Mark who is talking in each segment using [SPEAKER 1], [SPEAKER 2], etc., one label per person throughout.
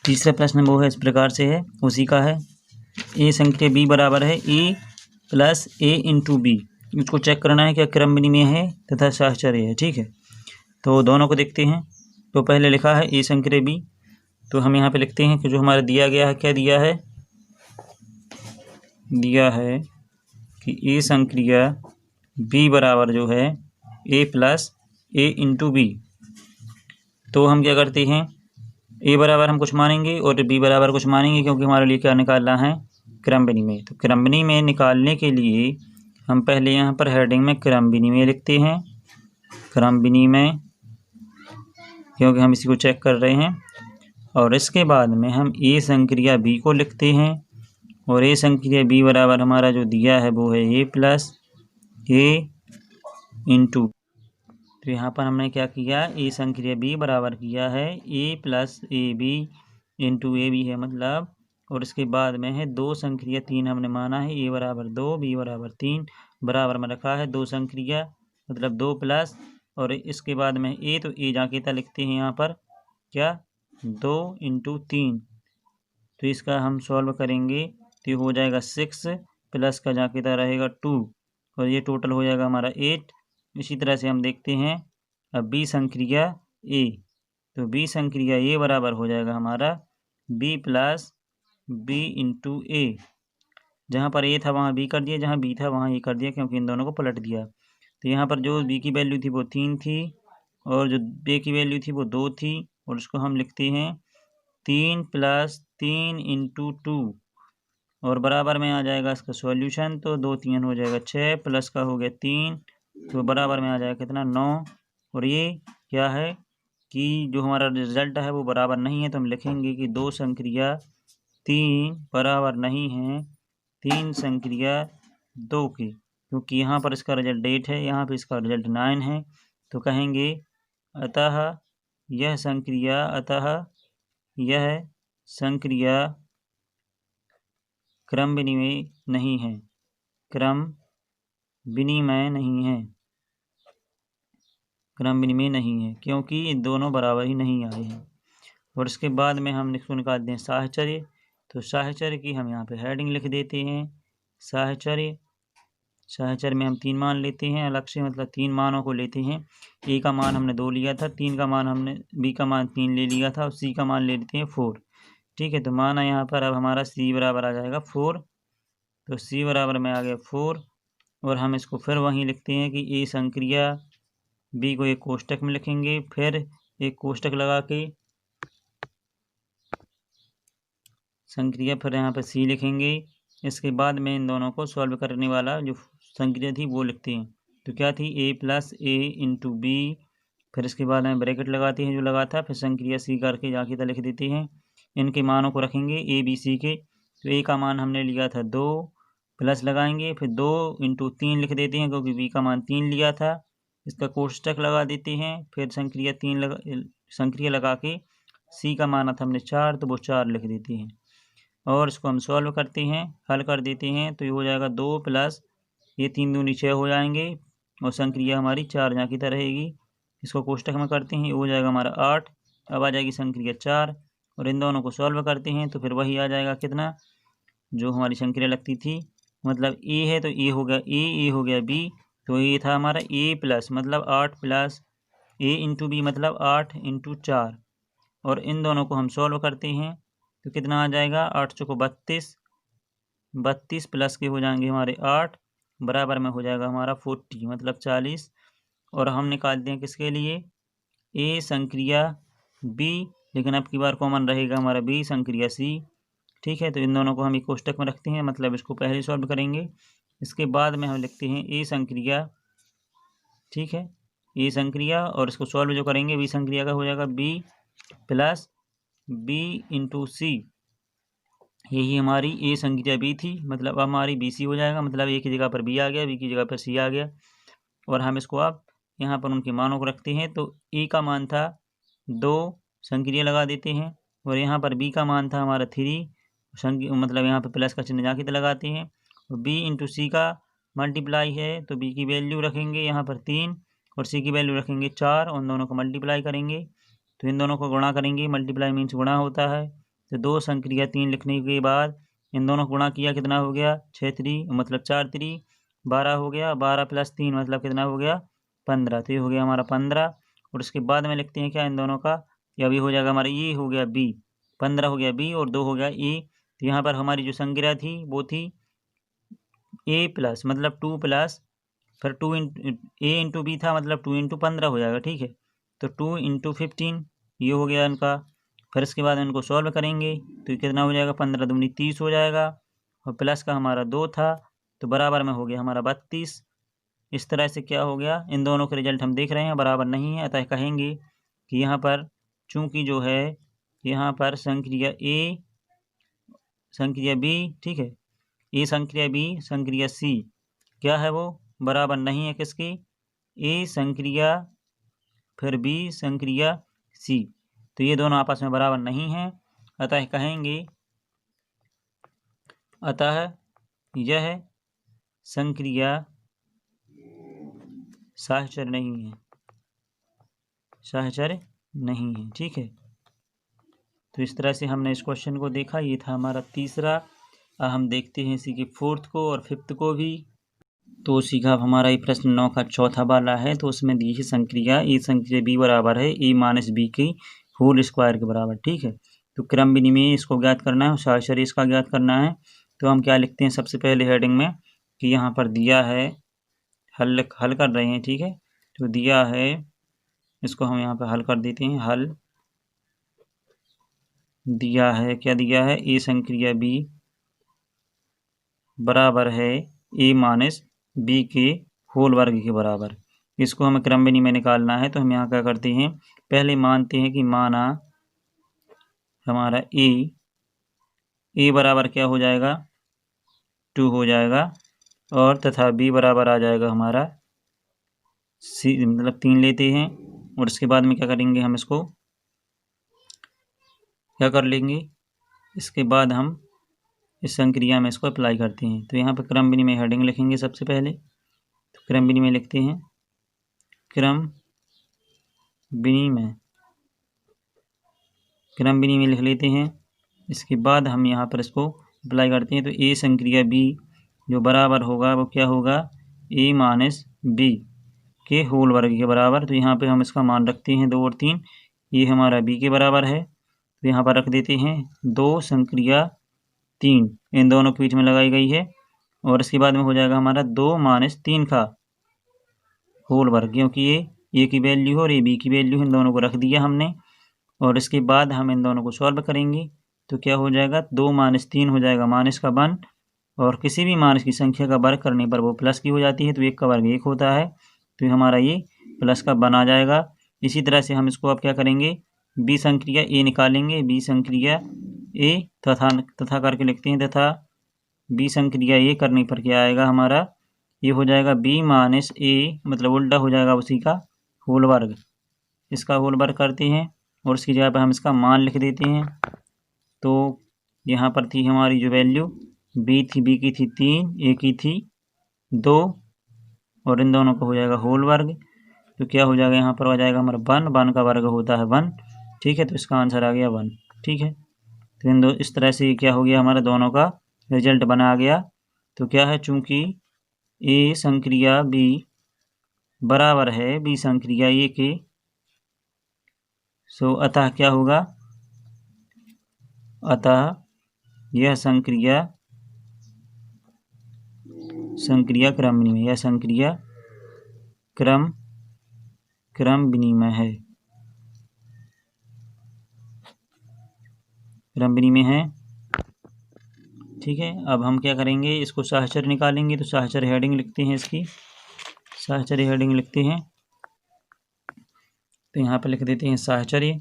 [SPEAKER 1] तीसरा प्रश्न वो है इस प्रकार से है, उसी का है। ए संक्रिया बी बराबर है A plus A into B. इसको चेक करना है क्या क्रम विनिमय है तथा साहचर्य है। ठीक है, तो दोनों को देखते हैं। तो पहले लिखा है ए संक्रिया बी, तो हम यहाँ पे लिखते हैं कि जो हमारा दिया गया है, क्या दिया है, दिया है कि ए संक्रिया बी बराबर जो है A plus A into B. तो हम क्या करते हैं, ए बराबर हम कुछ मानेंगे और बी बराबर कुछ मानेंगे, क्योंकि हमारे लिए क्या निकालना है, क्रम विनिमय। तो क्रम विनिमय निकालने के लिए हम पहले यहाँ पर हेडिंग में क्रम विनिमय लिखते हैं, क्रम विनिमय, क्योंकि हम इसी को चेक कर रहे हैं। और इसके बाद में हम ए संक्रिया बी को लिखते हैं, और ए संक्रिया बी बराबर हमारा जो दिया है वो है ए प्लस ए इंटू। तो यहाँ पर हमने क्या किया, ए संक्रिया बी बराबर किया है A plus A B into A B है मतलब, और इसके बाद में है दो संक्रिया तीन हमने माना है, ए बराबर 2 बी बराबर 3, बराबर में रखा है दो संक्रिया मतलब 2 प्लस, और इसके बाद में ए, तो ए जाके लिखते हैं यहाँ पर क्या 2 इंटू 3। तो इसका हम सॉल्व करेंगे तो ये हो जाएगा 6 प्लस का जाके रहेगा 2, और ये टोटल हो जाएगा हमारा 8। इसी तरह से हम देखते हैं अब बी संक्रिया ए, तो बी संक्रिया ए बराबर हो जाएगा हमारा बी प्लस बी इंटू ए। जहाँ पर ए था वहाँ बी कर दिया, जहाँ बी था वहाँ ए कर दिया, क्योंकि इन दोनों को पलट दिया। तो यहाँ पर जो बी की वैल्यू थी वो 3 थी, और जो ए की वैल्यू थी वो 2 थी, और उसको हम लिखते हैं 3 प्लस 3 इंटू 2, और बराबर में आ जाएगा इसका सॉल्यूशन। तो 2 3 हो जाएगा 6, प्लस का हो गया 3, तो बराबर में आ जाएगा कितना 9। और ये क्या है कि जो हमारा रिजल्ट है वो बराबर नहीं है, तो हम लिखेंगे कि दो संक्रिया 3 बराबर नहीं है 3 संक्रिया 2 की, क्योंकि यहाँ पर इसका रिजल्ट 8 है, यहाँ पर इसका रिजल्ट 9 है। तो कहेंगे अतः यह संक्रिया क्रम विनिमय नहीं है, क्रम विनिमय नहीं है, क्रम विनिमय नहीं है, क्योंकि ये दोनों बराबर ही नहीं आए हैं। और इसके बाद में हम इसको निकालते हैं साहचर्य। तो साहचर्य की हम यहाँ पे हेडिंग लिख देते हैं साहचर्य। साहचर्य में हम 3 मान लेते हैं अलग से, मतलब 3 मानों को लेते हैं। ए का मान हमने 2 लिया था, 3 का मान हमने, बी का मान 3 ले लिया था, और सी का मान ले लेते हैं 4। ठीक है, तो माना यहाँ पर अब हमारा सी बराबर आ जाएगा 4, तो सी बराबर में आ गया 4, और हम इसको फिर वहीं लिखते हैं कि ए संक्रिया बी को एक कोष्टक में लिखेंगे, फिर एक कोष्टक लगा के संक्रिया फिर यहाँ पर सी लिखेंगे। इसके बाद में इन दोनों को सॉल्व करने वाला जो संक्रिया थी वो लिखते हैं। तो क्या थी, ए प्लस ए इंटू बी, फिर इसके बाद में ब्रैकेट लगाते हैं जो लगा था, फिर संक्रिया सी करके जाके तक लिख देते हैं। इनके मानों को रखेंगे ए बी सी के। तो ए का मान हमने लिया था 2, प्लस लगाएंगे, फिर 2 इंटू 3 लिख देते हैं, क्योंकि बी का मान 3 लिया था। इसका कोष्टक लगा देते हैं, फिर संक्रिया लगा के सी का माना था हमने 4, तो वो 4 लिख देते हैं, और इसको हम सॉल्व करते हैं, हल कर देते हैं। तो ये हो जाएगा 2 प्लस ये 3 दूनी 6 हो जाएंगे, और संक्रिया हमारी 4 यहाँ की तरह रहेगी। इसको कोष्टक में करते हैं, ये हो जाएगा हमारा 8, अब आ जाएगी संक्रिया 4, और इन दोनों को सॉल्व करते हैं तो फिर वही आ जाएगा कितना जो हमारी संक्रिया लगती थी। मतलब ए है तो ए हो गया ए हो गया बी, तो ये था हमारा ए प्लस मतलब 8 प्लस ए इंटू बी मतलब 8 इंटू 4, और इन दोनों को हम सॉल्व करते हैं तो कितना आ जाएगा 8 चौको 32, 32 प्लस के हो जाएंगे हमारे 8, बराबर में हो जाएगा हमारा 40 मतलब 40। और हम निकालते हैं किसके लिए, ए संक्रिया बी, लेकिन अब की बार कॉमन रहेगा हमारा बी संक्रिया सी। ठीक है, तो इन दोनों को हम एक कोष्टक में रखते हैं, मतलब इसको पहले सॉल्व करेंगे, इसके बाद में हम लिखते हैं ए संक्रिया। ठीक है, ए संक्रिया, और इसको सॉल्व जो करेंगे बी संक्रिया का हो जाएगा बी प्लस बी इंटू सी। यही हमारी ए संक्रिया बी थी, मतलब अब हमारी बी सी हो जाएगा, मतलब ए की जगह पर बी आ गया, बी की जगह पर सी आ गया। और हम इसको अब यहाँ पर उनके मानों को रखते हैं। तो ए का मान था 2, संक्रिया लगा देते हैं, और यहाँ पर बी का मान था हमारा 3, मतलब यहाँ पर प्लस का चिन्ह जाके तो लगाते हैं, और बी इंटू सी का मल्टीप्लाई है, तो बी की वैल्यू रखेंगे यहाँ पर 3, और सी की वैल्यू रखेंगे 4, उन दोनों को मल्टीप्लाई करेंगे, तो इन दोनों को गुणा करेंगे, मल्टीप्लाई मीन्स गुणा होता है, तो 2 संक्रिया 3 लिखने के बाद इन दोनों को गुणा किया, कितना हो गया 6 3 मतलब 4 3 12 हो गया, 12 + 3 मतलब कितना हो गया 15। तो ये हो गया हमारा 15। और उसके बाद में लिखते हैं क्या इन दोनों का, ये अभी हो जाएगा हमारा, ये हो गया बी, 15 हो गया बी और 2 हो गया ए। तो यहाँ पर हमारी जो संक्रिया थी वो थी ए प्लस मतलब 2 प्लस फिर 2 ए इंटू बी था मतलब 2 × 15 हो जाएगा, ठीक है। तो 2 × 15 ये हो गया इनका। फिर इसके बाद इनको सॉल्व करेंगे तो कितना हो जाएगा 15 दूनी 30 हो जाएगा और प्लस का हमारा 2 था तो बराबर में हो गया हमारा 32। इस तरह से क्या हो गया, इन दोनों के रिजल्ट हम देख रहे हैं बराबर नहीं है, अतः कहेंगे कि यहाँ पर चूंकि जो है यहाँ पर संक्रिया ए संक्रिया बी, ठीक है, ए संक्रिया बी संक्रिया सी क्या है वो बराबर नहीं है किसकी, ए संक्रिया फिर बी संक्रिया सी, तो ये दोनों आपस में बराबर नहीं हैं। अतः कहेंगे अतः यह संक्रिया सहचर नहीं है, सहचर नहीं है, ठीक है। तो इस तरह से हमने इस क्वेश्चन को देखा, ये था हमारा तीसरा। अब हम देखते हैं इसी के फोर्थ को और फिफ्थ को भी। तो उसी का हमारा ये प्रश्न 9 का चौथा वाला है। तो उसमें दी है संक्रिया ए संक्रिया बी बराबर है ए - बी की होल स्क्वायर के बराबर, ठीक है। तो क्रम विनिमय इसको ज्ञात करना है, सहचर्य इसका ज्ञात करना है। तो हम क्या लिखते हैं सबसे पहले हेडिंग में कि यहाँ पर दिया है, हल कर रहे हैं, ठीक है। तो दिया है, इसको हम यहाँ पर हल कर देते हैं। हल दिया है, क्या दिया है, ए संक्रिया बी बराबर है ए - बी के होल वर्ग के बराबर। इसको हमें क्रम विनिमय निकालना है। तो हम यहाँ क्या करते हैं, पहले मानते हैं कि माना हमारा ए बराबर क्या हो जाएगा 2 हो जाएगा और तथा बी बराबर आ जाएगा हमारा सी मतलब 3 लेते हैं। और इसके बाद में क्या करेंगे, हम इसको क्या कर लेंगे, इसके बाद हम इस संक्रिया में इसको अप्लाई करते हैं। तो यहाँ पर क्रम विनिमय हेडिंग लिखेंगे सबसे पहले। तो क्रम विनिमय लिखते हैं, क्रम विनिमय लिख लेते हैं। इसके बाद हम यहाँ पर इसको अप्लाई करते हैं। तो ए संक्रिया बी जो बराबर होगा वो क्या होगा ए - बी के होल वर्ग के बराबर। तो यहाँ पे हम इसका मान रखते हैं 2 और 3, ये हमारा बी के बराबर है। तो यहाँ पर रख देते हैं 2 संक्रिया 3 इन दोनों के बीच में लगाई गई है। और इसके बाद में हो जाएगा हमारा 2 - 3 का होल वर्ग, क्योंकि ये ए की वैल्यू है और ये बी की वैल्यू है, इन दोनों को रख दिया हमने। और इसके बाद हम इन दोनों को सॉल्व करेंगे तो क्या हो जाएगा 2 - 3 हो जाएगा -1 और किसी भी मानस की संख्या का वर्ग करने पर वो प्लस की हो जाती है। तो 1 का वर्ग 1 होता है, तो हमारा ये प्लस का बन आ जाएगा। इसी तरह से हम इसको अब क्या करेंगे, बी संक्रिया ए निकालेंगे, बी संक्रिया ए तथा करके लिखते हैं, तथा बी संक्रिया ए करने पर क्या आएगा हमारा, ये हो जाएगा बी - ए मतलब उल्टा हो जाएगा उसी का होल वर्ग। इसका होल वर्ग करते हैं और उसकी जगह पर हम इसका मान लिख देते हैं। तो यहाँ पर थी हमारी जो वैल्यू बी की थी 3, ए की थी 2 और इन दोनों का हो जाएगा होल वर्ग। तो क्या हो जाएगा, यहाँ पर हो जाएगा हमारा 1 का वर्ग होता है 1, ठीक है। तो इसका आंसर आ गया 1, ठीक है। तो इन दो इस तरह से क्या हो गया, हमारा दोनों का रिजल्ट बना गया। तो क्या है, चूंकि ए संक्रिया बी बराबर है बी संक्रिया ए के, सो अतः क्या होगा, अतः यह संक्रिया क्रम विनिमय, यह संक्रिया क्रम विनिमय है, क्रम विनिमय है, ठीक है। अब हम क्या करेंगे, इसको सहचर्य निकालेंगे। तो सहचर्य हेडिंग लिखते हैं, इसकी सहचर्य हेडिंग लिखते हैं। तो यहाँ पर लिख देते हैं सहचर्य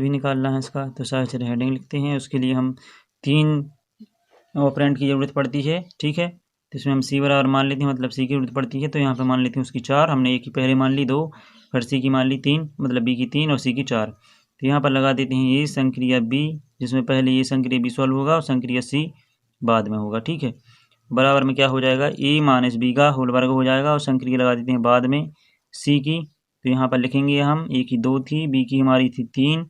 [SPEAKER 1] भी निकालना है इसका। तो सहचर्य हेडिंग लिखते हैं, उसके लिए हम 3 ऑपरेंड की ज़रूरत पड़ती है, ठीक है। तो इसमें हम सी बराबर मान लेते हैं, मतलब सी की जरूरत पड़ती है। तो यहाँ पे मान लेते हैं उसकी 4, हमने ए की पहले मान ली 2, फिर सी की मान ली 3, मतलब बी की 3 और सी की 4। तो यहाँ पर लगा देते हैं ये संक्रिया बी, जिसमें पहले ये संक्रिया बी सॉल्व होगा और संक्रिया सी बाद में होगा, ठीक है। बराबर में क्या हो जाएगा, ए - बी का होल वर्ग हो जाएगा और संक्रिया लगा देते हैं बाद में सी की। तो यहाँ पर लिखेंगे हम, ए की 2 थी, बी की हमारी थी 3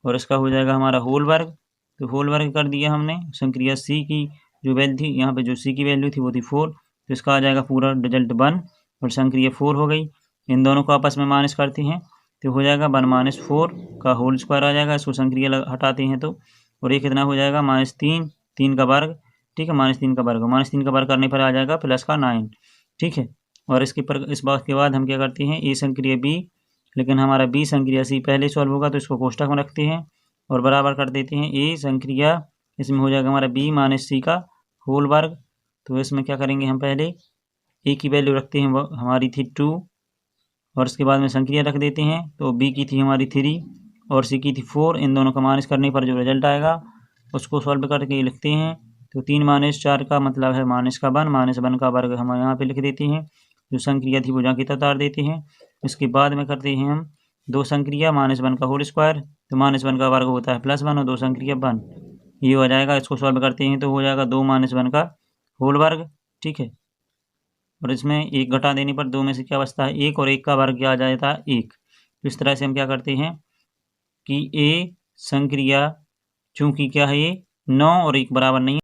[SPEAKER 1] और इसका हो जाएगा हमारा होल वर्ग। तो होल वर्ग कर दिया हमने। संक्रिया सी की जो वैल्यू थी, यहाँ पे जो सी की वैल्यू थी वो थी 4, तो इसका आ जाएगा पूरा रिजल्ट 1 और संक्रिया 4 हो गई। इन दोनों को आपस में माइनस करते हैं तो हो जाएगा 1 - 4 का होल स्क्वायर आ जाएगा। इसको संक्रिया हटाते हैं तो, और ये कितना हो जाएगा -3, 3 का वर्ग, ठीक है, -3 का वर्ग। -3 का वर्ग करने पर आ जाएगा प्लस का 9, ठीक है। और इस बात के बाद हम क्या करते हैं, ए संक्रिया बी, लेकिन हमारा बी संक्रिया सी पहले सॉल्व होगा तो इसको कोष्टक में रखते हैं और बराबर कर देते हैं ए संक्रिया, इसमें हो जाएगा हमारा बी माइनस सी का होल वर्ग। तो इसमें क्या करेंगे, हम पहले ए की वैल्यू रखते हैं, वो हमारी थी 2, और इसके बाद में संक्रिया रख देते हैं। तो बी की थी हमारी 3 और सी की थी 4। इन दोनों का माइनस करने पर जो रिजल्ट आएगा उसको सॉल्व करके लिखते हैं। तो 3 - 4 का मतलब है -1, -1 का वर्ग हम यहाँ पे लिख देते हैं। जो संक्रिया थी वो जाके उतार देते हैं। इसके बाद में करते हैं हम दो संक्रिया -1 का होल स्क्वायर, तो -1 का वर्ग होता है +1 और दो संक्रिया 1, ये हो जाएगा। इसको सॉल्व करते हैं तो हो जाएगा 2 - 1 का होल वर्ग, ठीक है। और इसमें 1 घटा देने पर 2 में से क्या बचता है, 1, और 1 का वर्ग क्या आ जाता है 1। तो इस तरह से हम क्या करते हैं कि ए संक्रिया, चूंकि क्या है ये 9 और 1 बराबर नहीं है,